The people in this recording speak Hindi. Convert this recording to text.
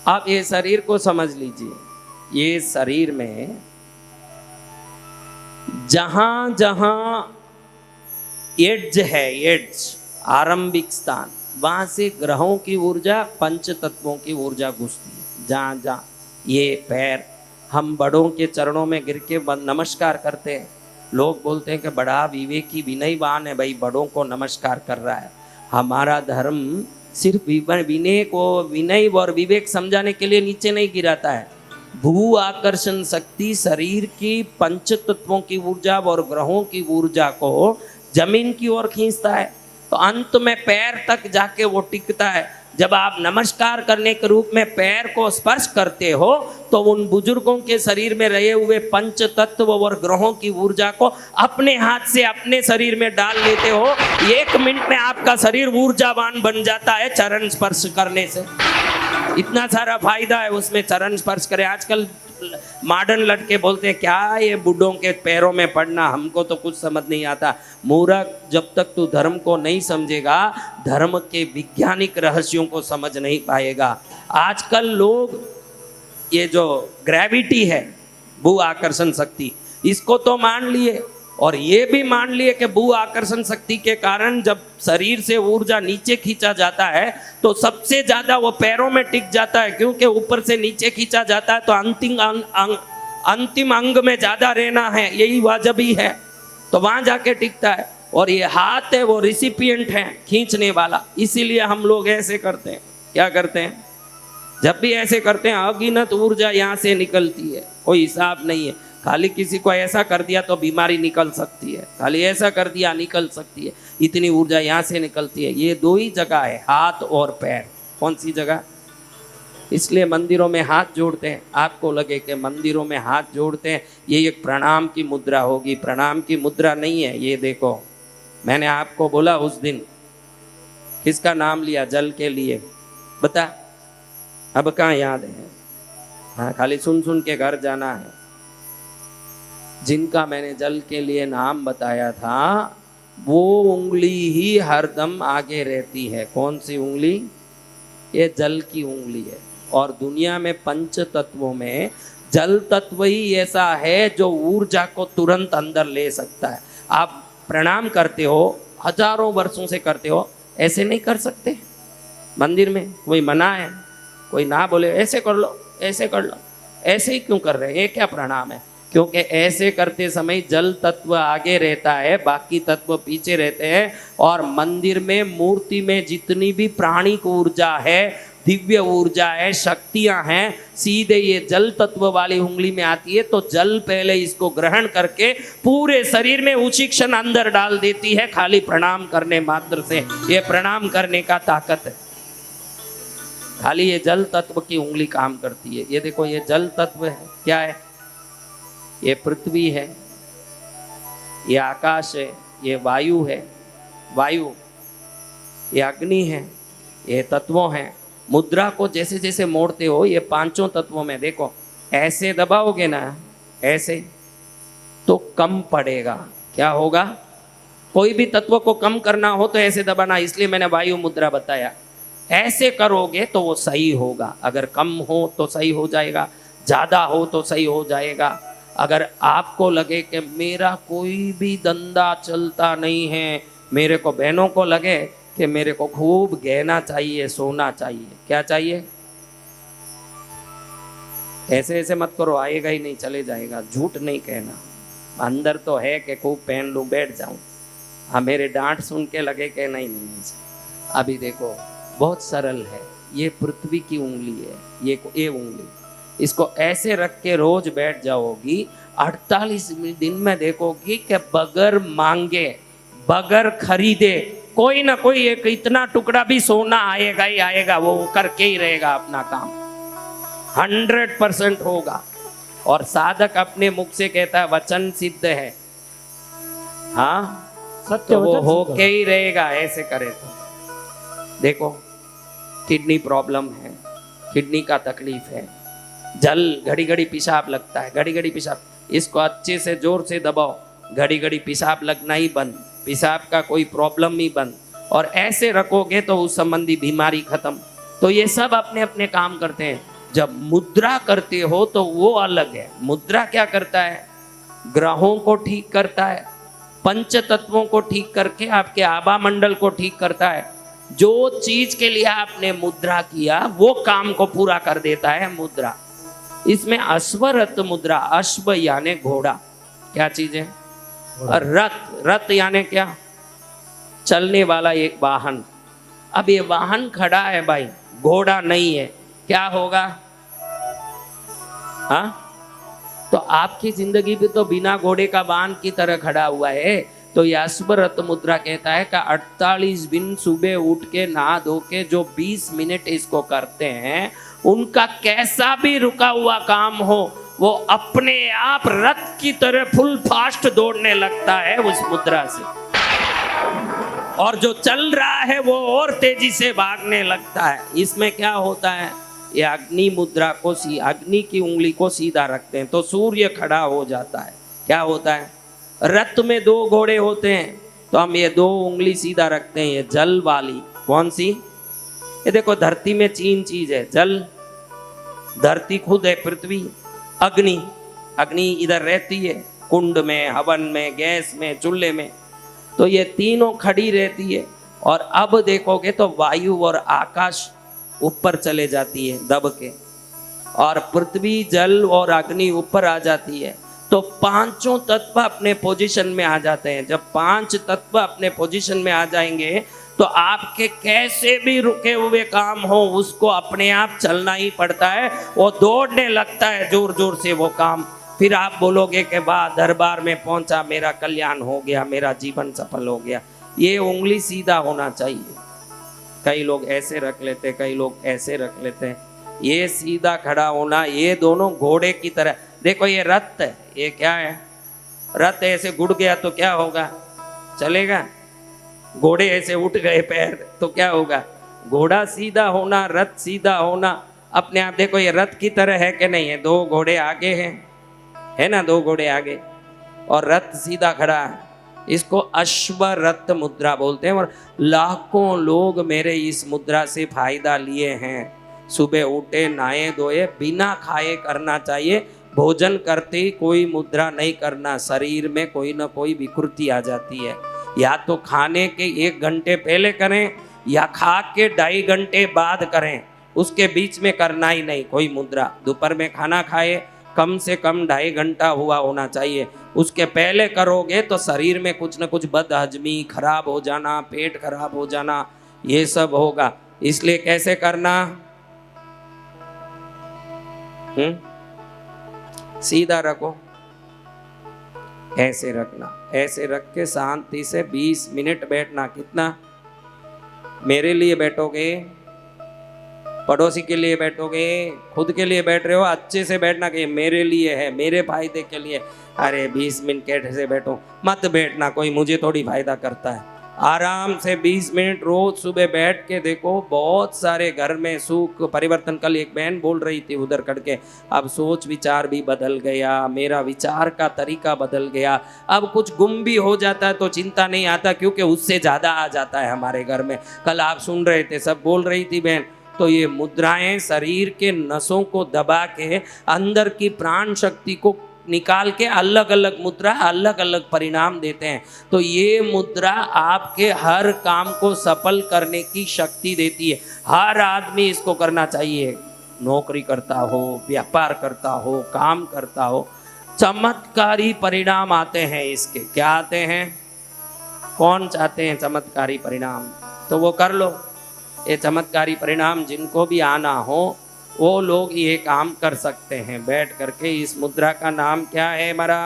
आप ये शरीर को समझ लीजिए, ये शरीर में जहां जहां एड्ज है, एड्ज आरंभिक स्थान, वहां से ग्रहों की ऊर्जा, पंच तत्वों की ऊर्जा घुसती है। जहां जहां ये पैर, हम बड़ों के चरणों में गिर के नमस्कार करते हैं, लोग बोलते हैं कि बड़ा विवेकी विनयवान है भाई, बड़ों को नमस्कार कर रहा है। हमारा धर्म सिर्फ विनय को, विनय और विवेक समझाने के लिए नीचे नहीं गिराता है। भू आकर्षण शक्ति शरीर की पंच तत्वों की ऊर्जा और ग्रहों की ऊर्जा को जमीन की ओर खींचता है, तो अंत में पैर तक जाके वो टिकता है। जब आप नमस्कार करने के रूप में पैर को स्पर्श करते हो, तो उन बुजुर्गों के शरीर में रहे हुए पंच तत्व और ग्रहों की ऊर्जा को अपने हाथ से अपने शरीर में डाल लेते हो। 1 मिनट में आपका शरीर ऊर्जावान बन जाता है चरण स्पर्श करने से। इतना सारा फायदा है उसमें, चरण स्पर्श करें। आजकल मॉडर्न लड़के बोलते हैं क्या ये बूढ़ों के पैरों में पड़ना, हमको तो कुछ समझ नहीं आता। मूर्ख, जब तक तू धर्म को नहीं समझेगा, धर्म के वैज्ञानिक रहस्यों को समझ नहीं पाएगा। आजकल लोग ये जो ग्रेविटी है, भू आकर्षण शक्ति, इसको तो मान लिए, और ये भी मान लिए कि भू आकर्षण शक्ति के कारण जब शरीर से ऊर्जा नीचे खींचा जाता है तो सबसे ज्यादा वो पैरों में टिक जाता है, क्योंकि ऊपर से नीचे खींचा जाता है तो अंतिम अंग में ज्यादा रहना है, यही वाजबी है, तो वहां जाके टिकता है। और ये हाथ है वो रिसिपिएंट है, खींचने वाला। इसीलिए हम लोग ऐसे करते हैं। क्या करते हैं? जब भी ऐसे करते हैं अगिनत ऊर्जा यहाँ से निकलती है, कोई हिसाब नहीं है। खाली किसी को ऐसा कर दिया तो बीमारी निकल सकती है, खाली ऐसा कर दिया निकल सकती है, इतनी ऊर्जा यहाँ से निकलती है। ये 2 ही जगह है, हाथ और पैर। कौन सी जगह? इसलिए मंदिरों में हाथ जोड़ते हैं। आपको लगे कि मंदिरों में हाथ जोड़ते हैं, ये एक प्रणाम की मुद्रा होगी, प्रणाम की मुद्रा नहीं है। ये देखो, मैंने आपको बोला उस दिन, किसका नाम लिया जल के लिए, बता? अब कहाँ याद है? हाँ, खाली सुन सुन के घर जाना है। जिनका मैंने जल के लिए नाम बताया था, वो उंगली ही हरदम आगे रहती है। कौन सी उंगली? ये जल की उंगली है। और दुनिया में पंच तत्वों में जल तत्व ही ऐसा है जो ऊर्जा को तुरंत अंदर ले सकता है। आप प्रणाम करते हो, हजारों वर्षों से करते हो, ऐसे नहीं कर सकते। मंदिर में कोई मना है, कोई ना बोले ऐसे कर लो, ऐसे कर लो, ऐसे ही क्यों कर रहे हैं? ये क्या प्रणाम है? क्योंकि ऐसे करते समय जल तत्व आगे रहता है, बाकी तत्व पीछे रहते हैं। और मंदिर में, मूर्ति में जितनी भी प्राणिक ऊर्जा है, दिव्य ऊर्जा है, शक्तियां हैं, सीधे ये जल तत्व वाली उंगली में आती है। तो जल पहले इसको ग्रहण करके पूरे शरीर में उसी क्षण अंदर डाल देती है, खाली प्रणाम करने मात्र से। ये प्रणाम करने का ताकत है, खाली ये जल तत्व की उंगली काम करती है। ये देखो, ये जल तत्व है, क्या है? ये पृथ्वी है, ये आकाश है, ये वायु है, वायु, ये अग्नि है, ये तत्वों हैं। मुद्रा को जैसे जैसे मोड़ते हो, ये 5 तत्वों में देखो, ऐसे दबाओगे ना, ऐसे, तो कम पड़ेगा। क्या होगा? कोई भी तत्व को कम करना हो तो ऐसे दबाना, इसलिए मैंने वायु मुद्रा बताया। ऐसे करोगे तो वो सही होगा। अगर कम हो तो सही हो जाएगा, ज़्यादा हो तो सही हो जाएगा। अगर आपको लगे कि मेरा कोई भी धंधा चलता नहीं है, मेरे को, बहनों को लगे कि मेरे को खूब गहना चाहिए, सोना चाहिए, क्या चाहिए? ऐसे ऐसे मत करो, आएगा ही नहीं, चले जाएगा। झूठ नहीं कहना, अंदर तो है कि खूब पहन लूँ, बैठ जाऊँ। हाँ, मेरे डांट सुन के लगे कि नहीं नहीं। अभी देखो, बहुत सरल है। ये पृथ्वी की उंगली है, ये उंगली, इसको ऐसे रख के रोज बैठ जाओगी, 48 दिन में देखोगी कि बगैर मांगे, बगैर खरीदे, कोई ना कोई एक इतना टुकड़ा भी सोना आएगा ही आएगा, वो करके ही रहेगा अपना काम, 100% होगा। और साधक अपने मुख से कहता है वचन सिद्ध है, हाँ सत्य, तो वो होके ही रहेगा ऐसे करे तो। देखो, किडनी प्रॉब्लम है, किडनी का तकलीफ है, जल घड़ी घड़ी पेशाब लगता है, घड़ी घड़ी पेशाब, इसको अच्छे से जोर से दबाओ, घड़ी घड़ी पेशाब लगना ही बंद, पेशाब का कोई प्रॉब्लम ही बंद। और ऐसे रखोगे तो उस संबंधी बीमारी खत्म। तो ये सब अपने अपने काम करते हैं। जब मुद्रा करते हो तो वो अलग है। मुद्रा क्या करता है? ग्रहों को ठीक करता है, पंच तत्वों को ठीक करके आपके आभा मंडल को ठीक करता है। जो चीज के लिए आपने मुद्रा किया वो काम को पूरा कर देता है मुद्रा। इसमें अश्वरथ मुद्रा, अश्व यानी घोड़ा, क्या चीज है? और रथ, रथ यानी क्या? चलने वाला एक वाहन। अब ये वाहन खड़ा है भाई, घोड़ा नहीं है, क्या होगा? हाँ, तो आपकी जिंदगी भी तो बिना घोड़े का वाहन की तरह खड़ा हुआ है। तो ये अश्वरथ मुद्रा कहता है कि 48 दिन सुबह उठ के नहा धो के जो 20 मिनट इसको करते हैं, उनका कैसा भी रुका हुआ काम हो वो अपने आप रथ की तरह फुल फास्ट दौड़ने लगता है उस मुद्रा से, और जो चल रहा है वो और तेजी से भागने लगता है। इसमें क्या होता है? ये अग्नि मुद्रा को अग्नि की उंगली को सीधा रखते हैं तो सूर्य खड़ा हो जाता है। क्या होता है? रथ में 2 घोड़े होते हैं तो हम ये 2 उंगली सीधा रखते हैं। ये जल वाली कौन सी? ये देखो, धरती में 3 चीज है, जल, धरती खुद है पृथ्वी, अग्नि। अग्नि इधर रहती है कुंड में, हवन में, गैस में, चूल्हे में, तो ये तीनों खड़ी रहती है। और अब देखोगे तो वायु और आकाश ऊपर चले जाती है दब के, और पृथ्वी, जल और अग्नि ऊपर आ जाती है। तो पांचों तत्व अपने पोजीशन में आ जाते हैं। जब 5 तत्व अपने पोजीशन में आ जाएंगे तो आपके कैसे भी रुके हुए काम हो उसको अपने आप चलना ही पड़ता है, वो दौड़ने लगता है जोर जोर से वो काम। फिर आप बोलोगे कि वाह, दरबार में पहुंचा, मेरा कल्याण हो गया, मेरा जीवन सफल हो गया। ये उंगली सीधा होना चाहिए। कई लोग ऐसे रख लेते, कई लोग ऐसे रख लेते हैं। ये सीधा खड़ा होना, ये दोनों घोड़े की तरह। देखो ये रथ है, ये क्या है? रथ ऐसे गुड़ गया तो क्या होगा? चलेगा? घोड़े ऐसे उठ गए पैर तो क्या होगा? घोड़ा सीधा होना, रथ सीधा होना अपने आप। देखो ये रथ की तरह है कि नहीं है? 2 घोड़े आगे हैं, है ना, 2 घोड़े आगे, और रथ सीधा खड़ा है। इसको अश्वरथ मुद्रा बोलते हैं। और लाखों लोग मेरे इस मुद्रा से फायदा लिए हैं। सुबह उठे, नहाए धोए, बिना खाए करना चाहिए। भोजन करते ही कोई मुद्रा नहीं करना, शरीर में कोई ना कोई विकृति आ जाती है। या तो खाने के 1 घंटे पहले करें या खा के 2.5 घंटे बाद करें, उसके बीच में करना ही नहीं कोई मुद्रा। दोपहर में खाना खाए, कम से कम 2.5 घंटा हुआ होना चाहिए। उसके पहले करोगे तो शरीर में कुछ न कुछ बदहजमी, खराब हो जाना, पेट खराब हो जाना, ये सब होगा। इसलिए कैसे करना? सीधा रखो, ऐसे रखना, ऐसे रख के शांति से 20 मिनट बैठना। कितना? मेरे लिए बैठोगे, पड़ोसी के लिए बैठोगे, खुद के लिए बैठ रहे हो, अच्छे से बैठना कि मेरे लिए है, मेरे फायदे के लिए। अरे 20 मिनट कैसे बैठो? मत बैठना, कोई मुझे थोड़ी फायदा करता है। आराम से 20 मिनट रोज सुबह बैठ के देखो, बहुत सारे घर में सुख परिवर्तन। कल एक बहन बोल रही थी उधर करके, अब सोच विचार भी बदल गया, मेरा विचार का तरीका बदल गया। अब कुछ गुम भी हो जाता है तो चिंता नहीं आता, क्योंकि उससे ज़्यादा आ जाता है हमारे घर में। कल आप सुन रहे थे, सब बोल रही थी बहन। तो ये मुद्राएं शरीर के नसों को दबा के अंदर की प्राण शक्ति को निकाल के अलग अलग मुद्रा अलग अलग परिणाम देते हैं। तो ये मुद्रा आपके हर काम को सफल करने की शक्ति देती है। हर आदमी इसको करना चाहिए, नौकरी करता हो, व्यापार करता हो, काम करता हो। चमत्कारी परिणाम आते हैं इसके। क्या आते हैं? कौन चाहते हैं चमत्कारी परिणाम? तो वो कर लो। ये चमत्कारी परिणाम जिनको भी आना हो वो लोग ये काम कर सकते हैं बैठ करके। इस मुद्रा का नाम क्या है हमारा?